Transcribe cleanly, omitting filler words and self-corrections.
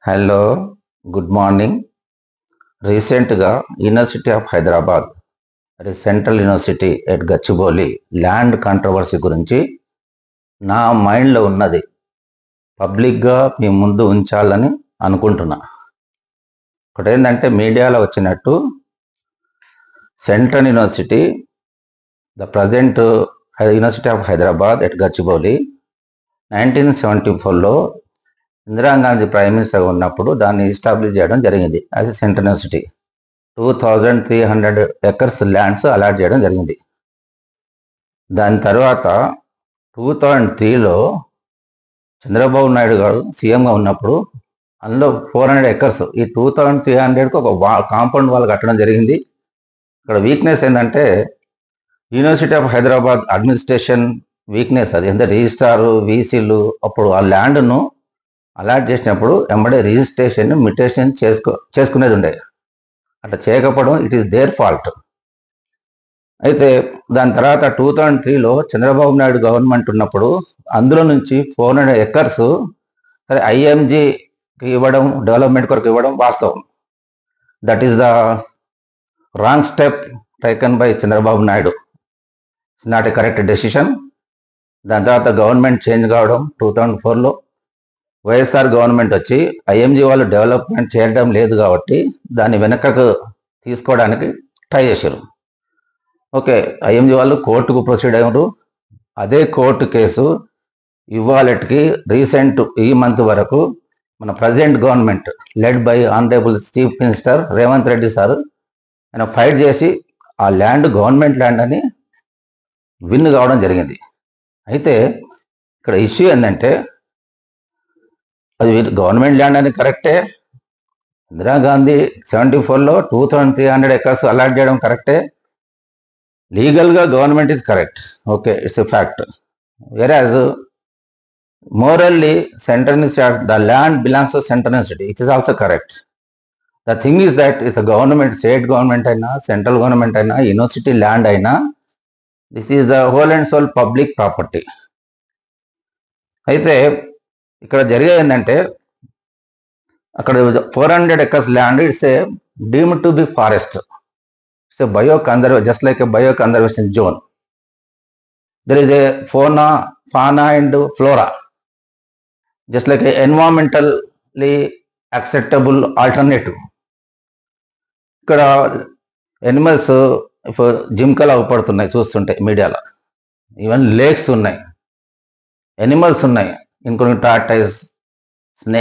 Hello, good morning. రీసెంట్గా university of Hyderabad, అది central university at Gachibowli land controversy గురించి నా మైండ్లో ఉన్నది పబ్లిక్గా మీ ముందు ఉంచాలని అనుకుంటున్నా. ఒకటి ఏంటంటే, మీడియాలో వచ్చినట్టు central university, the present university of Hyderabad at Gachibowli 1974లో ఇందిరాగాంధీ ప్రైమ్ మినిస్టర్ ఉన్నప్పుడు దాన్ని ఎస్టాబ్లిష్ చేయడం జరిగింది. As a central university 2300 acres lands allot చేయడం జరిగింది. దాని తర్వాత 2003లో చంద్రబాబు నాయుడు గారు సీఎంగా ఉన్నప్పుడు అందులో 400 ఎకర్స్, ఈ 2300కు ఒక కాంపౌండ్ వాల్ కట్టడం జరిగింది. ఇక్కడ వీక్నెస్ ఏంటంటే, university of Hyderabad administration weakness అది. ఎంత రిజిస్ట్రారు, వీసీలు అప్పుడు ఆ ల్యాండ్ను అలాట్ చేసినప్పుడు ఎంబడే రిజిస్ట్రేషన్ మిటేషన్ చేసుకునేది ఉండే. అట్లా చేయకపోవడం ఇట్ ఈస్ దేర్ ఫాల్ట్. అయితే దాని తర్వాత 2003లో చంద్రబాబు నాయుడు గవర్నమెంట్ ఉన్నప్పుడు అందులో నుంచి 400 ఎకర్స్ సరే ఐఎంజీకి ఇవ్వడం, డెవలప్మెంట్ కొరకు ఇవ్వడం వాస్తవం. That is the wrong step taken by Chandrababu Naidu. It's not a correct decision. దాని తర్వాత గవర్నమెంట్ చేంజ్ కావడం 2004లో వైఎస్ఆర్ గవర్నమెంట్ వచ్చి ఐఎంజీ వాళ్ళు డెవలప్మెంట్ చేయడం లేదు కాబట్టి దాన్ని వెనకకు తీసుకోవడానికి ట్రై చేశారు. ఓకే, ఐఎంజీ వాళ్ళు కోర్టుకు ప్రొసీడ్ అయ్యారు. అదే కోర్టు కేసు ఇవాళకి రీసెంట్ ఈ మంత్ వరకు మన present government led by honourable chief minister Revanth Reddy sir ఆయన ఫైట్ చేసి ఆ ల్యాండ్ గవర్నమెంట్ ల్యాండ్ అని విన్ కావడం జరిగింది. అయితే ఇక్కడ ఇష్యూ ఏంటంటే, అది గవర్నమెంట్ ల్యాండ్ అని కరెక్టే. ఇందిరాగాంధీ 74లో 2300 ఎకర్స్ అలాట్ చేయడం కరెక్టే. లీగల్గా government is correct. Okay, it's a fact. వెరాజ్ morally central university, the land belongs to central university. It is also correct. The thing is that it's a government, state government aina, central government aina, university land aina, this is the whole and sole public property. అయితే ఇక్కడ జరిగేది ఏంటంటే, అక్కడ 400 acres land it's a deemed to be forest. It's a just like A bio conservation zone. There is a fauna and flora, just like a environmentally acceptable alternative. ఇక్కడ animals జింకలు అవపడుతున్నాయి చూస్తుంటే మీడియాలో. Even lakes ఉన్నాయి, animals ఉన్నాయి, including tortoise, snake.